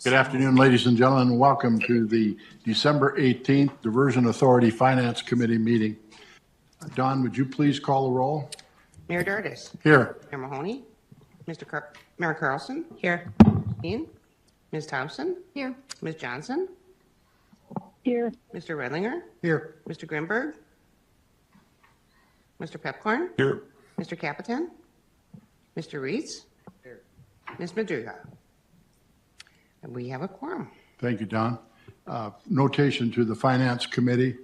Good afternoon, ladies and gentlemen, and welcome to the December 18th Diversion Authority Finance Committee meeting. Don, would you please call the roll? Mayor Dardis. Here. Mayor Mahoney. Mayor Carlson. Here. Ian. Ms. Thompson. Here. Ms. Johnson. Here. Mr. Redlinger. Here. Mr. Grimberg. Mr. Pepcorn. Here. Mr. Capitan. Mr. Reitz. Here. Ms. Madriga. And we have a quorum. Thank you, Don. Notation to the Finance Committee.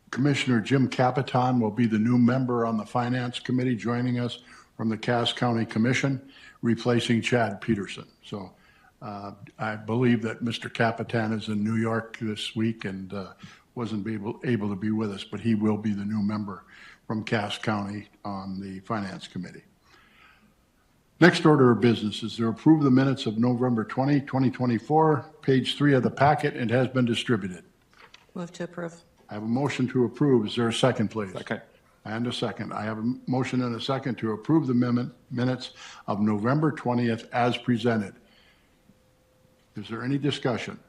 Commissioner Jim Capitan will be the new member on the Finance Committee, joining us from the Cass County Commission, replacing Chad Peterson. So I believe that Mr. Capitan is in New York this week and wasn't able to be with us, but he will be the new member from Cass County on the Finance Committee. Next order of business is to approve the minutes of November 20, 2024, page 3 of the packet. It has been distributed. Move to approve. I have a motion to approve. Is there a second, please? Second. And a second. I have a motion and a second to approve the minutes of November 20th as presented. Is there any discussion?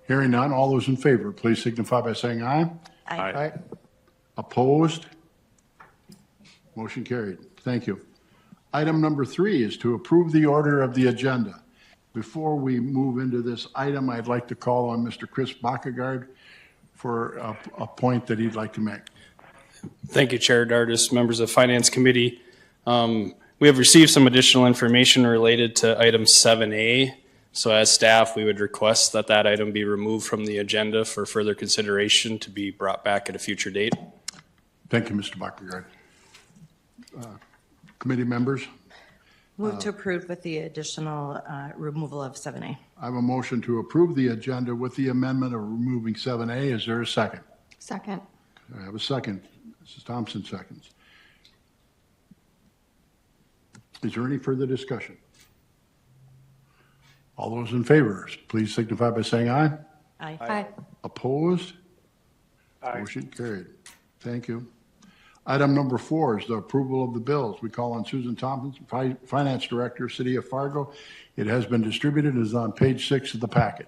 Hearing none, all those in favor, please signify by saying aye. Aye. Opposed? Motion carried. Thank you. Item number 3 is to approve the order of the agenda. Before we move into this item, I'd like to call on Mr. Chris Bakkegaard for a point that he'd like to make. Thank you, Chair Dardis, members of Finance Committee. We have received some additional information related to item 7A. So as staff, we would request that that item be removed from the agenda for further consideration to be brought back at a future date. Thank you, Mr. Bakkegaard. Committee members, Move to approve with the additional removal of 7A. I have a motion to approve the agenda with the amendment of removing 7A. Is there a second? Second. I have a second. Mrs. Thompson seconds. Is there any further discussion? All those in favor, please signify by saying aye. Aye. Aye. Opposed? Motion carried. Thank you. Item number 4 is the approval of the bills. We call on Susan Thompson, Finance Director, City of Fargo. It has been distributed and is on page 6 of the packet.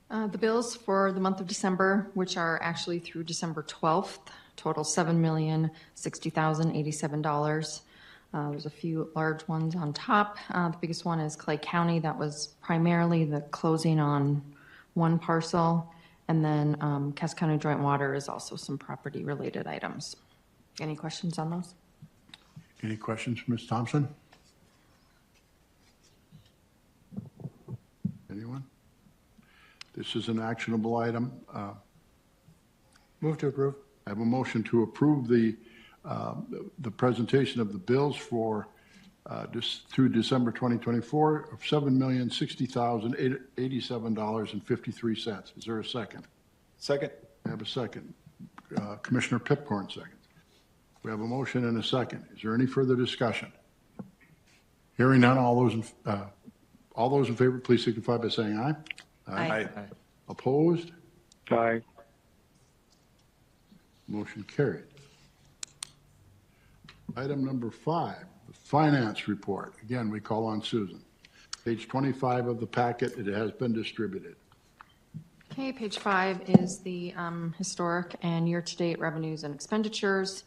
The bills for the month of December, which are actually through December 12th, total $7,060,087. There's a few large ones on top. The biggest one is Clay County. That was primarily the closing on one parcel. And then Cass County Joint Water is also some property-related items. Any questions on those? Any questions, Ms. Thompson? Anyone? This is an actionable item. Move to approve. I have a motion to approve the presentation of the bills for through December 2024 of $7,060,087.53. Is there a second? Second. I have a second. Commissioner Pipcorn seconds. We have a motion and a second. Is there any further discussion? Hearing none, all those in favor, please signify by saying aye. Aye. Opposed? Aye. Motion carried. Item number 5, the finance report. Again, we call on Susan. Page 25 of the packet. It has been distributed. Okay, page 5 is the historic and year-to-date revenues and expenditures.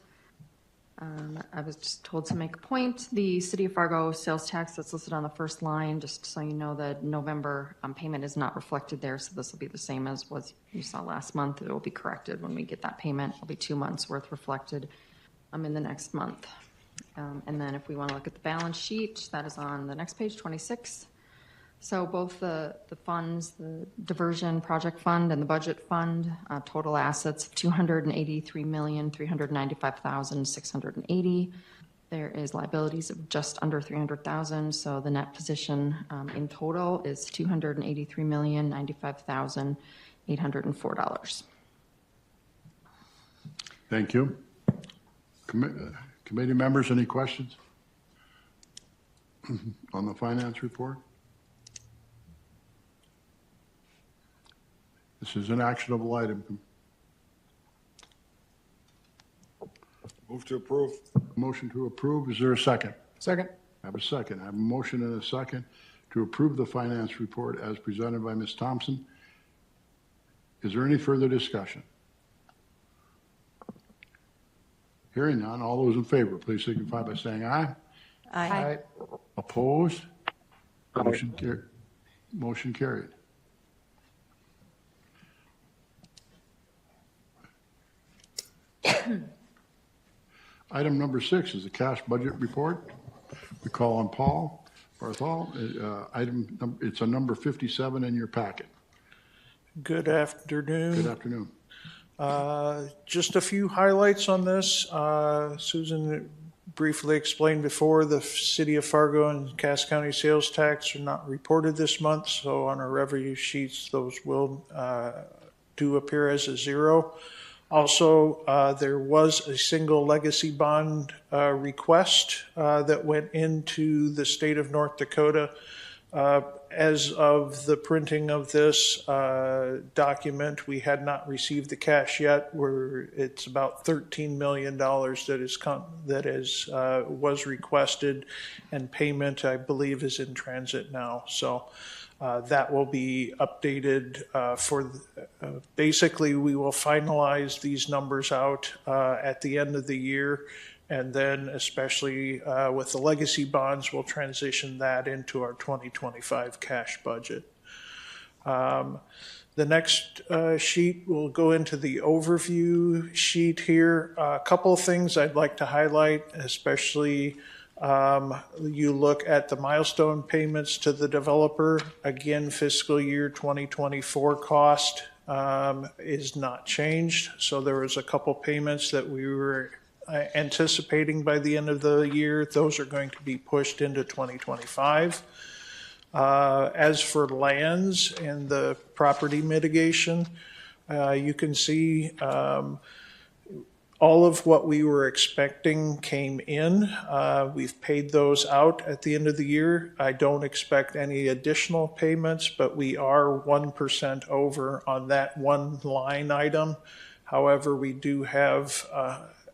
I was just told to make a point. The City of Fargo sales tax that's listed on the first line, just so you know, the November payment is not reflected there, so this will be the same as what you saw last month. It will be corrected when we get that payment. It'll be 2 months worth reflected in the next month. And then if we want to look at the balance sheet, that is on the next page, 26. So both the funds, the diversion project fund and the budget fund, total assets of $283,395,680. There is liabilities of just under $300,000. So the net position in total is $283,095,804. Thank you. Committee members, any questions on the finance report? This is an actionable item. Move to approve. Motion to approve. Is there a second? Second. I have a second. I have a motion and a second to approve the finance report as presented by Ms. Thompson. Is there any further discussion? Hearing none, all those in favor, please signify by saying aye. Aye. Opposed? Aye. Motion carried. Item number 6 is the cash budget report. We call on Paul Barthol. It's a number 57 in your packet. Good afternoon. Good afternoon. Just a few highlights on this. Susan briefly explained before, the City of Fargo and Cass County sales tax are not reported this month, so on our revenue sheets, those will do appear as a zero. Also, there was a single legacy bond request that went into the state of North Dakota. As of the printing of this document, we had not received the cash yet. It's about $13 million was requested, and payment, I believe, is in transit now. So that will be updated basically, we will finalize these numbers out at the end of the year. And then especially with the legacy bonds, we'll transition that into our 2025 cash budget. The next sheet will go into the overview sheet here. A couple of things I'd like to highlight, especially you look at the milestone payments to the developer. Again, fiscal year 2024 cost is not changed. So there was a couple payments that we were anticipating by the end of the year. Those are going to be pushed into 2025. As for lands and the property mitigation, you can see all of what we were expecting came in. We've paid those out at the end of the year. I don't expect any additional payments, but we are 1% over on that one line item. However, we do have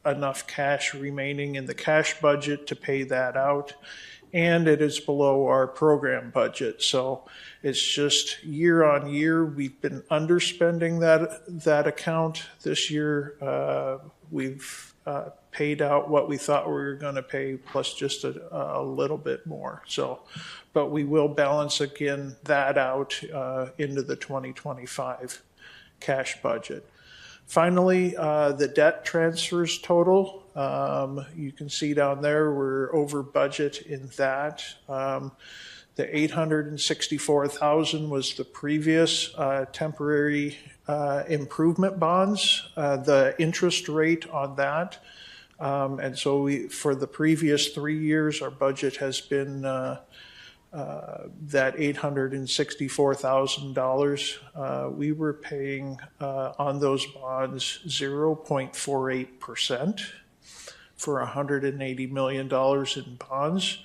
enough cash remaining in the cash budget to pay that out, and it is below our program budget. So it's just year on year, we've been underspending that account. This year, we've paid out what we thought we were going to pay, plus just a little bit more. So, but we will balance again that out into the 2025 cash budget. Finally, the debt transfers total, you can see down there, we're over budget in that. The $864,000 was the previous temporary improvement bonds, the interest rate on that. And so for the previous 3 years, our budget has been that $864,000, we were paying on those bonds 0.48% for $180 million in bonds.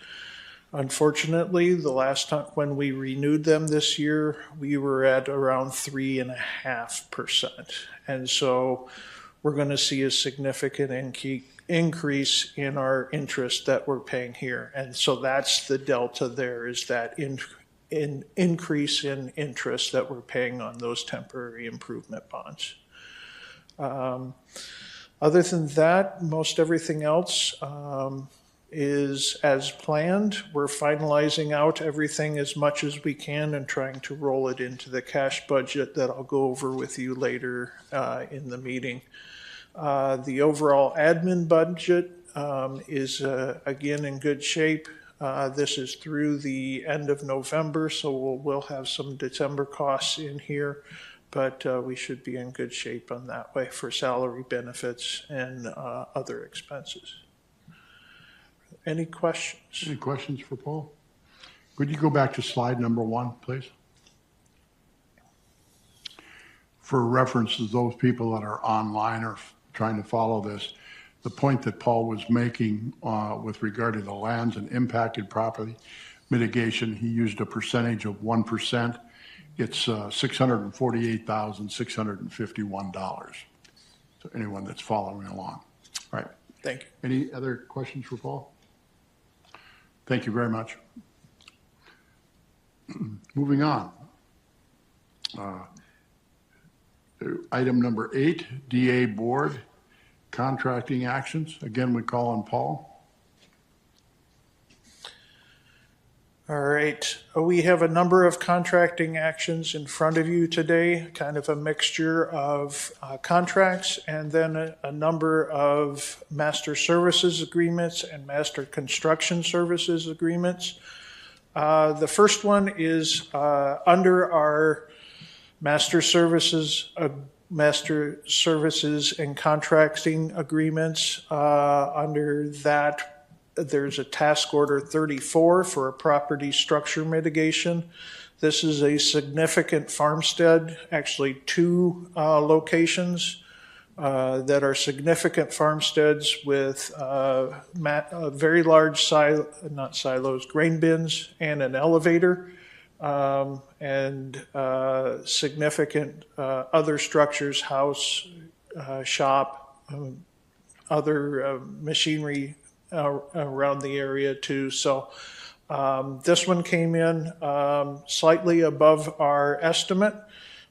Unfortunately, the last time when we renewed them this year, we were at around 3.5%. And so we're going to see a significant increase in our interest that we're paying here. And so that's the delta there, is that increase in interest that we're paying on those temporary improvement bonds. Other than that, most everything else is as planned. We're finalizing out everything as much as we can and trying to roll it into the cash budget that I'll go over with you later in the meeting. The overall admin budget is again in good shape. This is through the end of November, so we'll have some December costs in here, but we should be in good shape on that way for salary, benefits, and other expenses. Any questions? Any questions for Paul? Could you go back to slide number 1, please? For reference to those people that are online or trying to follow this, the point that Paul was making with regard to the lands and impacted property mitigation, he used a percentage of 1%. It's $648,651. So anyone that's following along. All right. Thank you. Any other questions for Paul? Thank you very much. Moving on. Item number 8, DA Board, contracting actions. Again, we call on Paul. All right, we have a number of contracting actions in front of you today, kind of a mixture of contracts and then a number of master services agreements and master construction services agreements. The first one is under our master services and contracting agreements. Under that, there's a task order 34 for a property structure mitigation. This is a significant farmstead, actually 2 locations that are significant farmsteads with very large grain bins and an elevator, and significant other structures, house, shop, other machinery around the area too. So this one came in slightly above our estimate,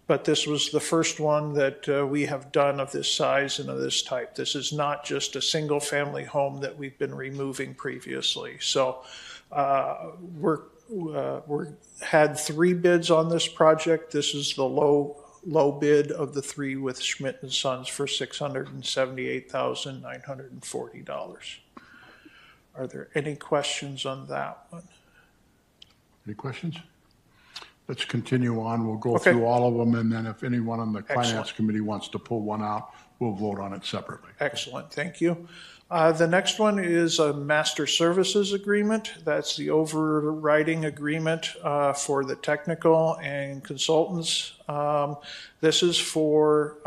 but this was the first one that we have done of this size and of this type. This is not just a single family home that we've been removing previously. So we're had 3 bids on this project. This is the low bid of the 3 with Schmidt and Sons for $678,940. Are there any questions on that one? Any questions? Let's continue on. We'll go Okay. through all of them, and then if anyone on the Finance Excellent. Committee wants to pull one out, we'll vote on it separately. Excellent, thank you. The next one is a master services agreement. That's the overriding agreement for the technical and consultants. This is for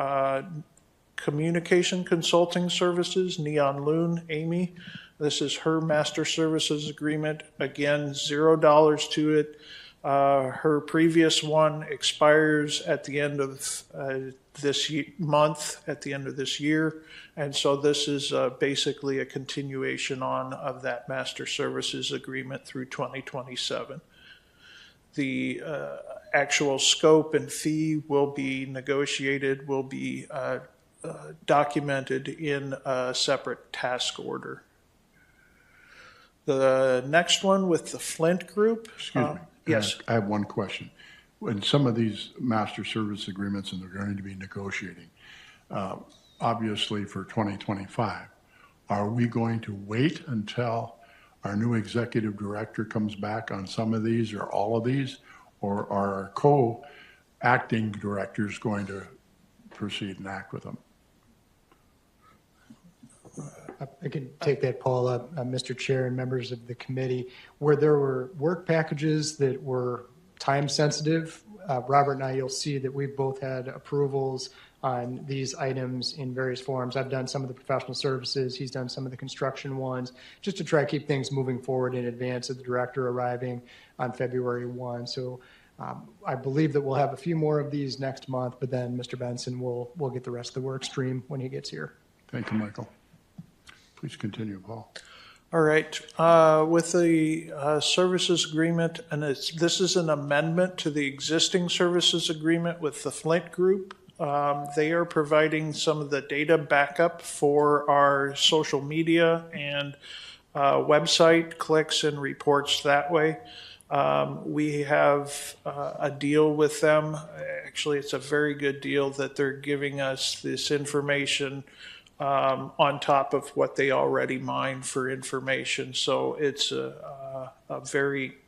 communication consulting services, Neon Loon, Amy. This is her master services agreement. Again, $0 to it. Her previous one expires at the end of this month, at the end of this year. And so this is basically a continuation of that master services agreement through 2027. The actual scope and fee will be negotiated, will be documented in a separate task order. The next one with the Flint Group. Excuse me. Yes. I have one question. In some of these master service agreements, and they're going to be negotiating, obviously for 2025, are we going to wait until our new executive director comes back on some of these or all of these? Or are our co-acting directors going to proceed and act with them? I can take that, Paul, Mr. Chair and members of the committee. Where there were work packages that were time sensitive, Robert and I, you'll see that we've both had approvals on these items in various forms. I've done some of the professional services. He's done some of the construction ones, just to try to keep things moving forward in advance of the director arriving on February 1. So I believe that we'll have a few more of these next month, but then Mr. Benson will get the rest of the work stream when he gets here. Thank you, Michael. Please continue, Paul. All right, with the services agreement, and this is an amendment to the existing services agreement with the Flint Group. They are providing some of the data backup for our social media and website clicks and reports that way. We have a deal with them. Actually, it's a very good deal that they're giving us this information on top of what they already mine for information. So it's a very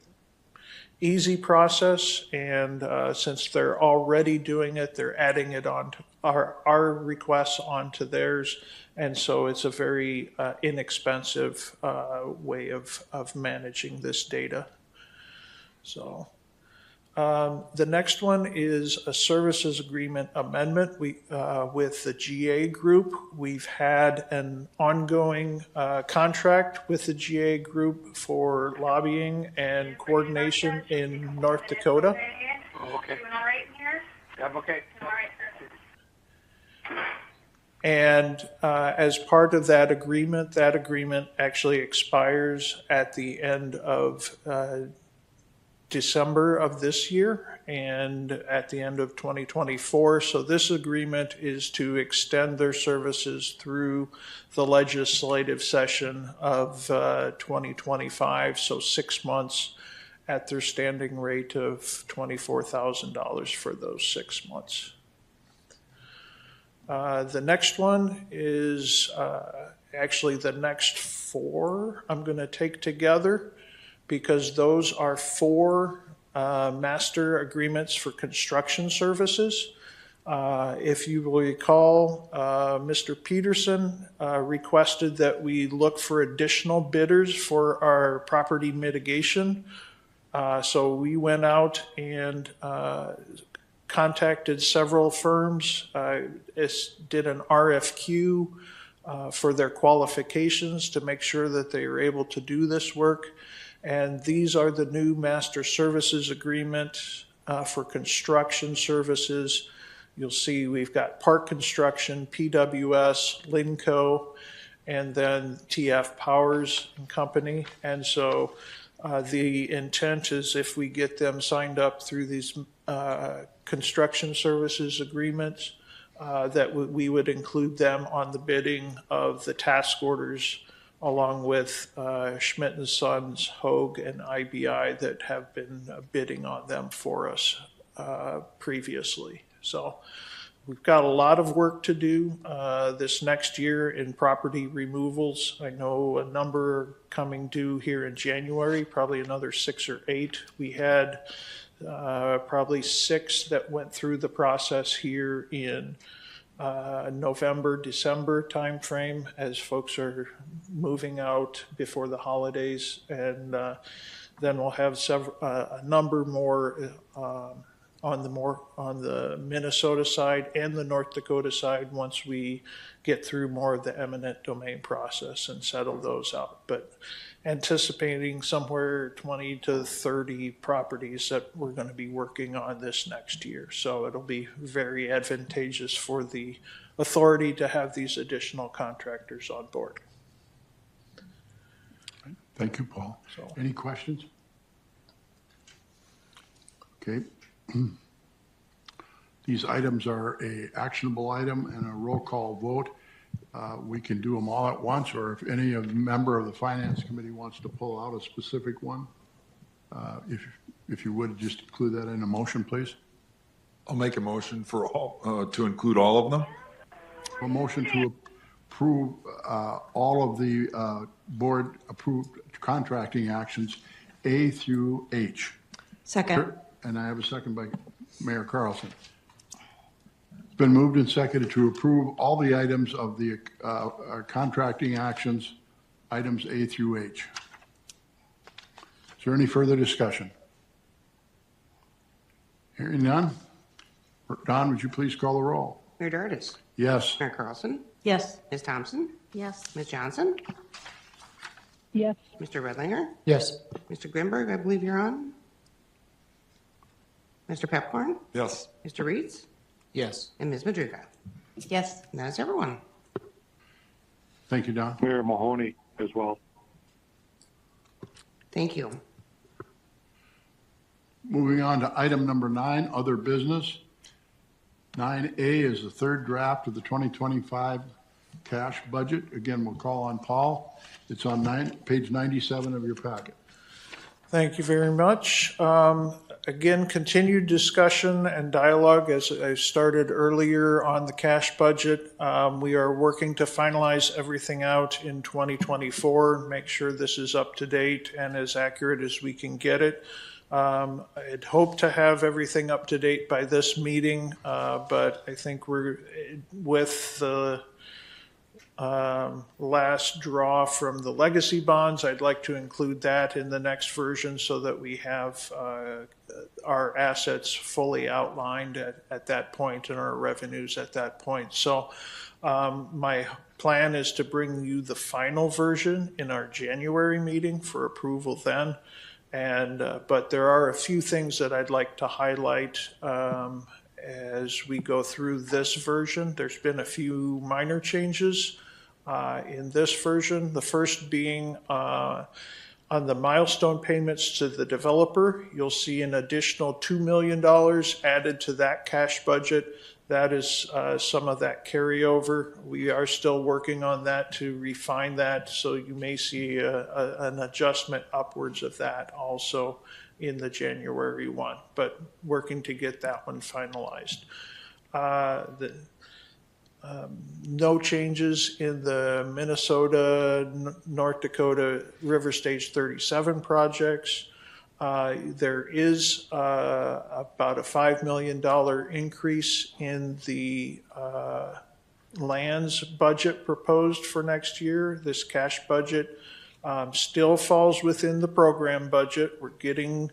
easy process, and since they're already doing it, they're adding it on to our requests onto theirs, and so it's a very inexpensive way of managing this data. So the next one is a services agreement amendment. With the GA Group, we've had an ongoing contract with the GA Group for lobbying and coordination in North Dakota. Oh, okay. Doing all right in here? I'm okay. All right. And as part of that agreement actually expires at the end of December of this year and at the end of 2024. So this agreement is to extend their services through the legislative session of 2025, so 6 months at their standing rate of $24,000 for those 6 months. The next one is actually the next four I'm going to take together, because those are four master agreements for construction services. If you will recall, Mr. Peterson requested that we look for additional bidders for our property mitigation. So we went out and contacted several firms, did an RFQ for their qualifications to make sure that they were able to do this work. And these are the new master services agreement for construction services. You'll see we've got Park Construction, PWS, Linco, and then TF Powers and Company. And so the intent is, if we get them signed up through these construction services agreements, that we would include them on the bidding of the task orders, along with Schmidt & Sons, Hogue, and IBI that have been bidding on them for us previously. So we've got a lot of work to do this next year in property removals. I know a number coming due here in January, probably another 6 or 8. We had probably 6 that went through the process here in November, December timeframe, as folks are moving out before the holidays, and then we'll have a number more on the Minnesota side and the North Dakota side once we get through more of the eminent domain process and settle those out. But anticipating somewhere 20 to 30 properties that we're going to be working on this next year. So it'll be very advantageous for the authority to have these additional contractors on board. Thank you, Paul. So- Any questions? Okay. These items are a actionable item and a roll call vote. We can do them all at once, or if any member of the Finance Committee wants to pull out a specific one, if you would just include that in a motion, please. I'll make a motion for all, to include all of them. A motion to approve all of the board approved contracting actions A through H. Second. And I have a second by Mayor Carlson. It's been moved and seconded to approve all the items of the contracting actions, items A through H. Is there any further discussion? Hearing none. Don, would you please call the roll? Mayor Dardis. Yes. Mayor Carlson. Yes. Ms. Thompson. Yes. Ms. Johnson. yes, Mr. Redlinger. Yes. Mr. Grimberg, I believe you're on. Mr. Pepcorn. Yes. Mr. Reeds. Yes. And Ms. Madriga. Yes. And that is everyone. Thank you, Don. Mayor Mahoney as well. Thank you. Moving on to item number 9, other business. 9A is the third draft of the 2025 cash budget. Again, we'll call on Paul. It's on page 97 of your packet. Thank you very much. Again, continued discussion and dialogue, as I started earlier, on the cash budget. We are working to finalize everything out in 2024, make sure this is up to date and as accurate as we can get it. I'd hoped to have everything up to date by this meeting, but I think we're with the last draw from the legacy bonds. I'd like to include that in the next version so that we have our assets fully outlined at that point and our revenues at that point. So my plan is to bring you the final version in our January meeting for approval then. And but there are a few things that I'd like to highlight as we go through this version. There's been a few minor changes in this version. The first being on the milestone payments to the developer. You'll see an additional $2 million added to that cash budget. That is some of that carryover. We are still working on that to refine that, so you may see an adjustment upwards of that also in the January one, but working to get that one finalized. No changes in the Minnesota, North Dakota River Stage 37 projects. There is about a $5 million increase in the lands budget proposed for next year. This cash budget still falls within the program budget. We're getting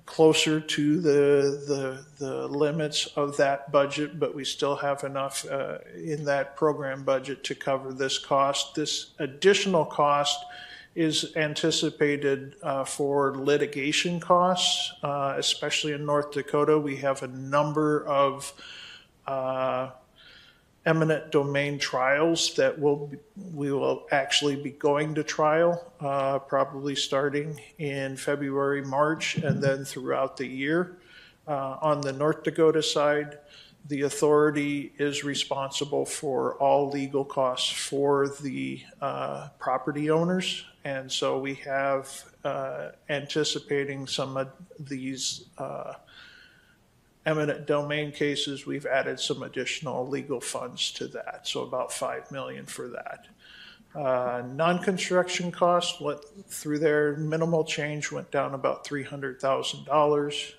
closer to the limits of that budget, but we still have enough in that program budget to cover this cost. This additional cost is anticipated for litigation costs, especially in North Dakota. We have a number of eminent domain trials that we will actually be going to trial, probably starting in February, March, and then throughout the year. On the North Dakota side, the authority is responsible for all legal costs for the property owners. And so we have anticipating some of these eminent domain cases, we've added some additional legal funds to that, so about $5 million for that. Non-construction costs went through there, minimal change, went down about $300,000,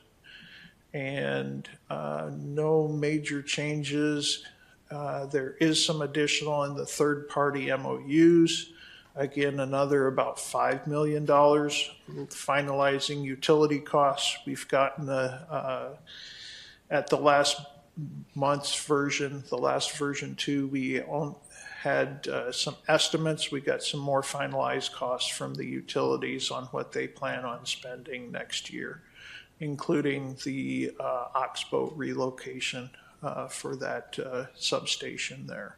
and no major changes. There is some additional in the third-party MOUs. Again, another about $5 million. Finalizing utility costs, we've gotten at the last month's version, the last version 2, we had some estimates. We got some more finalized costs from the utilities on what they plan on spending next year, including the Oxbow relocation for that substation there.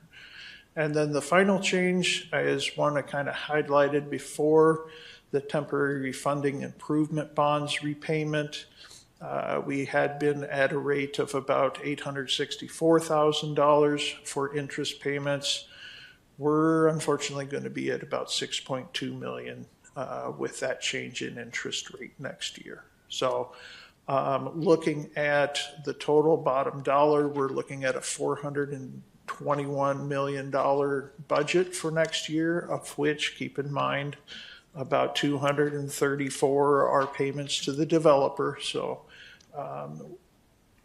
And then the final change is one I kind of highlighted before, the temporary refunding improvement bonds repayment. We had been at a rate of about $864,000 for interest payments. We're unfortunately going to be at about $6.2 million with that change in interest rate next year. So looking at the total bottom dollar, we're looking at a $421 million budget for next year, of which, keep in mind, about 234 are payments to the developer. So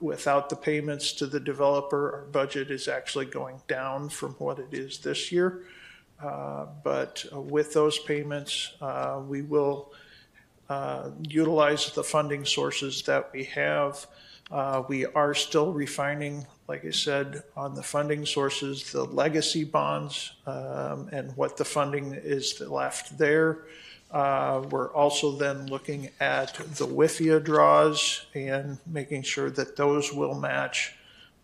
without the payments to the developer, our budget is actually going down from what it is this year. But with those payments, we will utilize the funding sources that we have. We are still refining, like I said, on the funding sources, the legacy bonds, and what the funding is left there. We're also then looking at the WIFIA draws and making sure that those will match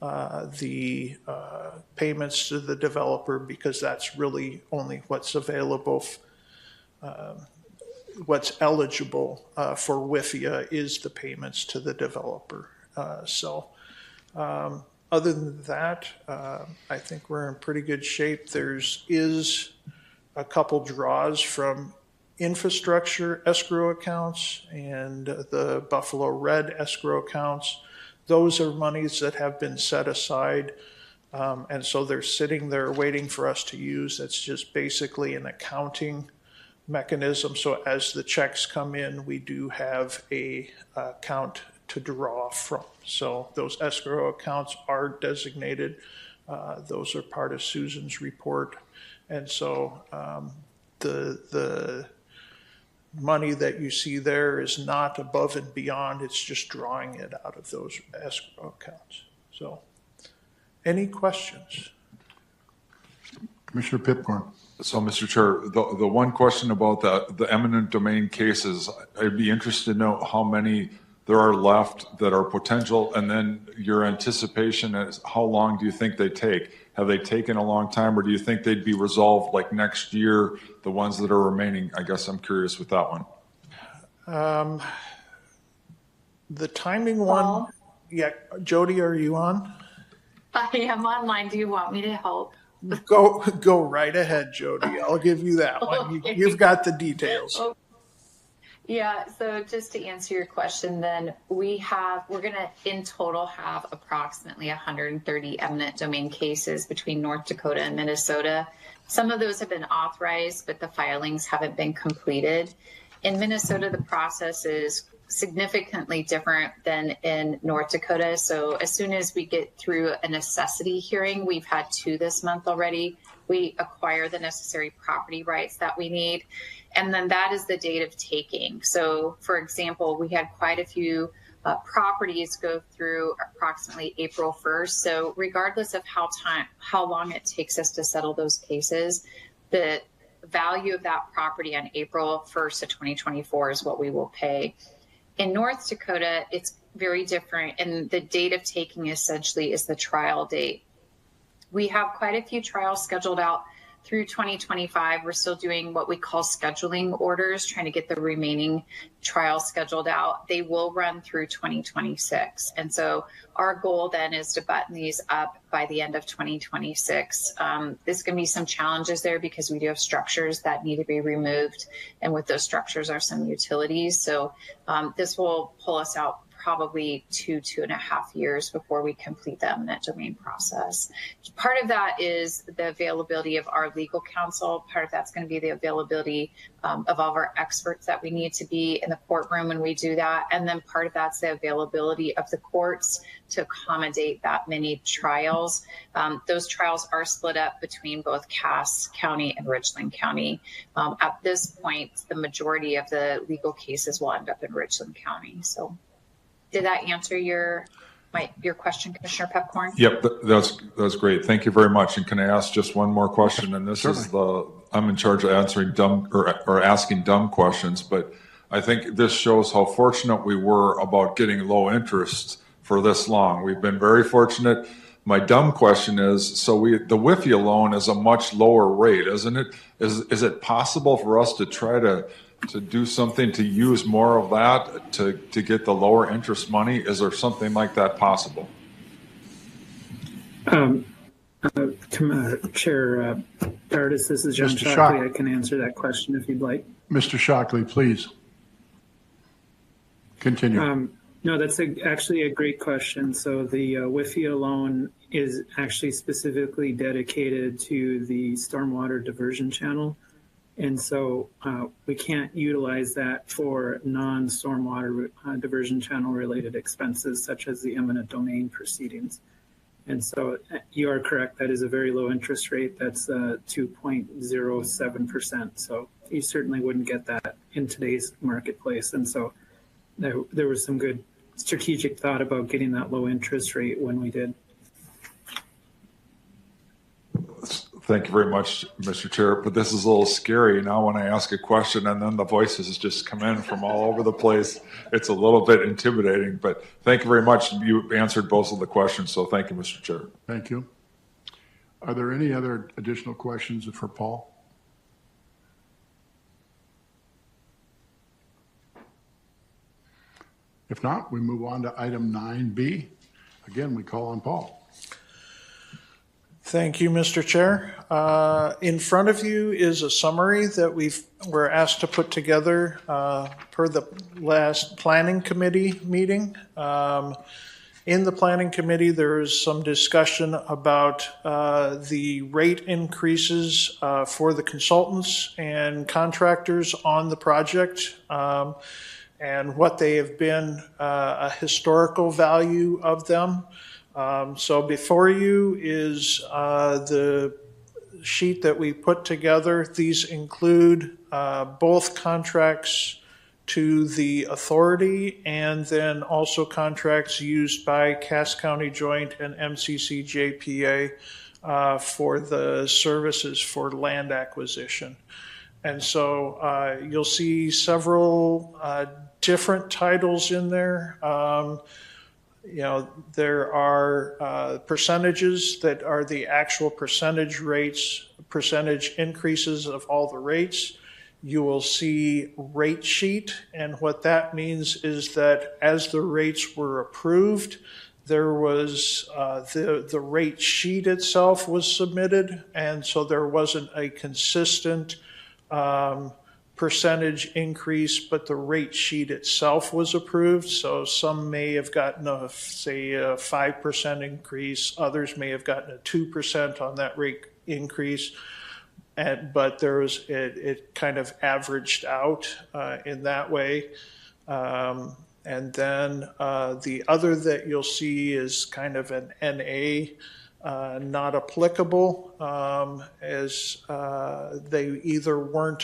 the payments to the developer, because that's really only what's available. What's eligible for WIFIA is the payments to the developer. Other than that, I think we're in pretty good shape. Is a couple draws from infrastructure escrow accounts and the Buffalo Red escrow accounts. Those are monies that have been set aside, and so they're sitting there waiting for us to use. That's just basically an accounting mechanism. So as the checks come in, we do have a account to draw from. So those escrow accounts are designated. Those are part of Susan's report. And so the money that you see there is not above and beyond. It's just drawing it out of those escrow accounts. So any questions? Commissioner Pipcorn. So, Mr. Chair, the one question about the eminent domain cases, I'd be interested to know how many there are left that are potential? And then your anticipation is how long do you think they take? Have they taken a long time, or do you think they'd be resolved like next year, the ones that are remaining? I guess I'm curious with that one. The timing one, yeah, Jody, are you on? I am online. Do you want me to help? Go right ahead, Jody. I'll give you that one. Okay. You've got the details. Yeah, so just to answer your question, then we're going to in total have approximately 130 eminent domain cases between North Dakota and Minnesota. Some of those have been authorized, but the filings haven't been completed. In Minnesota, the process is significantly different than in North Dakota. So as soon as we get through a necessity hearing, we've had 2 this month already, we acquire the necessary property rights that we need. And then that is the date of taking. So for example, we had quite a few properties go through approximately April 1st. So regardless of how long it takes us to settle those cases, the value of that property on April 1st of 2024 is what we will pay. In North Dakota, it's very different, and the date of taking essentially is the trial date. We have quite a few trials scheduled out through 2025. We're still doing what we call scheduling orders, trying to get the remaining trials scheduled out. They will run through 2026. And so our goal then is to button these up by the end of 2026. There's going to be some challenges there because we do have structures that need to be removed. And with those structures are some utilities. So this will pull us out probably 2.5 years before we complete the eminent domain process. Part of that is the availability of our legal counsel. Part of that's going to be the availability of all of our experts that we need to be in the courtroom when we do that. And then part of that's the availability of the courts to accommodate that many trials. Those trials are split up between both Cass County and Richland County. At this point, the majority of the legal cases will end up in Richland County. So did that answer your question, Commissioner Pepcorn? Yep, that's great. Thank you very much. And can I ask just one more question? And this is I'm in charge of answering dumb or asking dumb questions, but I think this shows how fortunate we were about getting low interest for this long. We've been very fortunate. My dumb question is, so the WIFIA loan is a much lower rate, isn't it? Is it possible for us to try to do something to use more of that to get the lower interest money? Is there something like that possible? Chair Dardis, this is John Mr. Shockley. I can answer that question if you'd like. Mr. Shockley, please. Continue. No, that's actually a great question. So the WIFIA loan is actually specifically dedicated to the stormwater diversion channel. And so we can't utilize that for non-stormwater diversion channel related expenses, such as the eminent domain proceedings. And so you are correct. That is a very low interest rate. That's 2.07%. So you certainly wouldn't get that in today's marketplace. And so there was some good strategic thought about getting that low interest rate when we did. Thank you very much, Mr. Chair. But this is a little scary now when I ask a question and then the voices just come in from all over the place. It's a little bit intimidating, but thank you very much. You answered both of the questions, so thank you, Mr. Chair. Thank you. Are there any other additional questions for Paul? If not, we move on to item 9B. Again, we call on Paul. Thank you, Mr. Chair. In front of you is a summary that we're asked to put together per the last planning committee meeting. In the planning committee, there is some discussion about the rate increases for the consultants and contractors on the project and what they have been, a historical value of them. So before you is the sheet that we put together. These include both contracts to the authority and then also contracts used by Cass County Joint and MCC JPA for the services for land acquisition. And so you'll see several different titles in there. There are percentages that are the actual percentage rates, percentage increases of all the rates. You will see rate sheet, and what that means is that as the rates were approved, there was the rate sheet itself was submitted, and so there wasn't a consistent percentage increase, but the rate sheet itself was approved. So some may have gotten a 5% increase, others may have gotten a 2% on that rate increase. But it kind of averaged out in that way. And then the other that you'll see is kind of an NA, not applicable, as they either weren't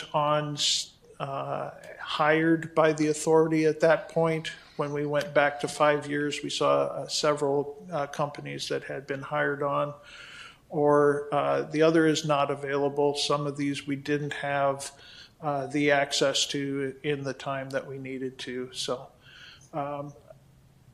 hired by the authority at that point. When we went back to 5 years, we saw several companies that had been hired on, or the other is not available. Some of these we didn't have the access to in the time that we needed to. So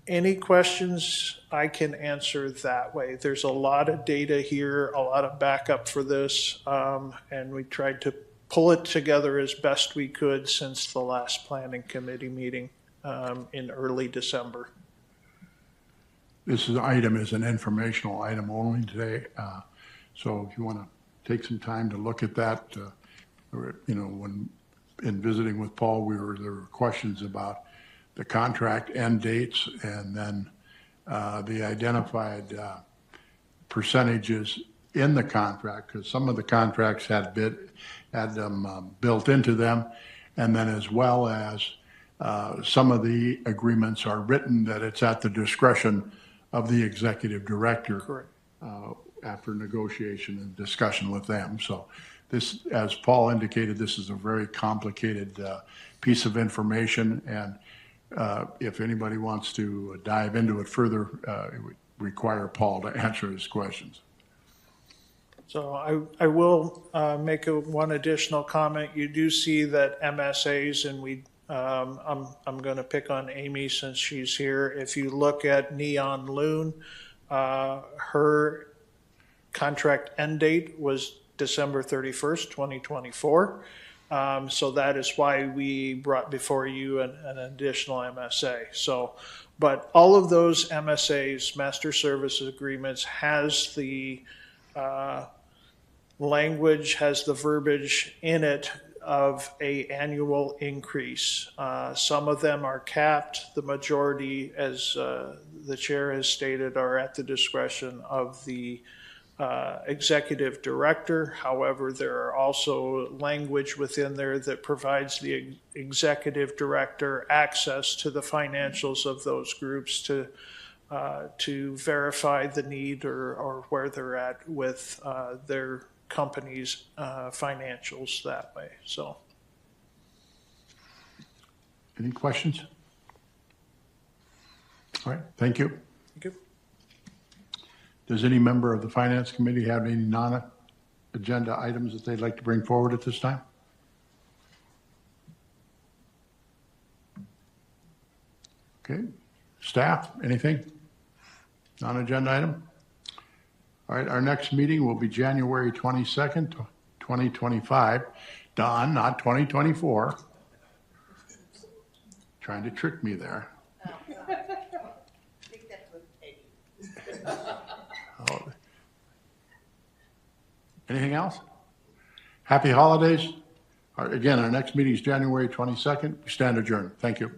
any questions I can answer that way. There's a lot of data here, a lot of backup for this, and we tried to pull it together as best we could since the last planning committee meeting in early December. This item is an informational item only today. So if you want to take some time to look at that, when in visiting with Paul, there were questions about the contract end dates and then the identified percentages in the contract, because some of the contracts had them built into them, and then as well as some of the agreements are written that it's at the discretion of the executive director. Correct. After negotiation and discussion with them. So this, as Paul indicated, this is a very complicated piece of information, and if anybody wants to dive into it further, it would require Paul to answer his questions. So I will make one additional comment. You do see that MSAs, and I'm going to pick on Amy since she's here. If you look at Neon Loon, her contract end date was December 31st, 2024. So that is why we brought before you an additional MSA. So, but all of those MSAs, master services agreements, has the language, has the verbiage in it of a annual increase. Some of them are capped. The majority, as the chair has stated, are at the discretion of the executive director. However, there are also language within there that provides the executive director access to the financials of those groups to verify the need or where they're at with their company's financials that way. So, any questions? All right, thank you. thank you. Does any member of the Finance Committee have any non-agenda items that they'd like to bring forward at this time? Okay, staff, anything? Non-agenda item? All right, our next meeting will be January 22nd, 2025. Don, not 2024. Trying to trick me there. Oh. Anything else? Happy holidays. Again, our next meeting is January 22nd. We stand adjourned. Thank you.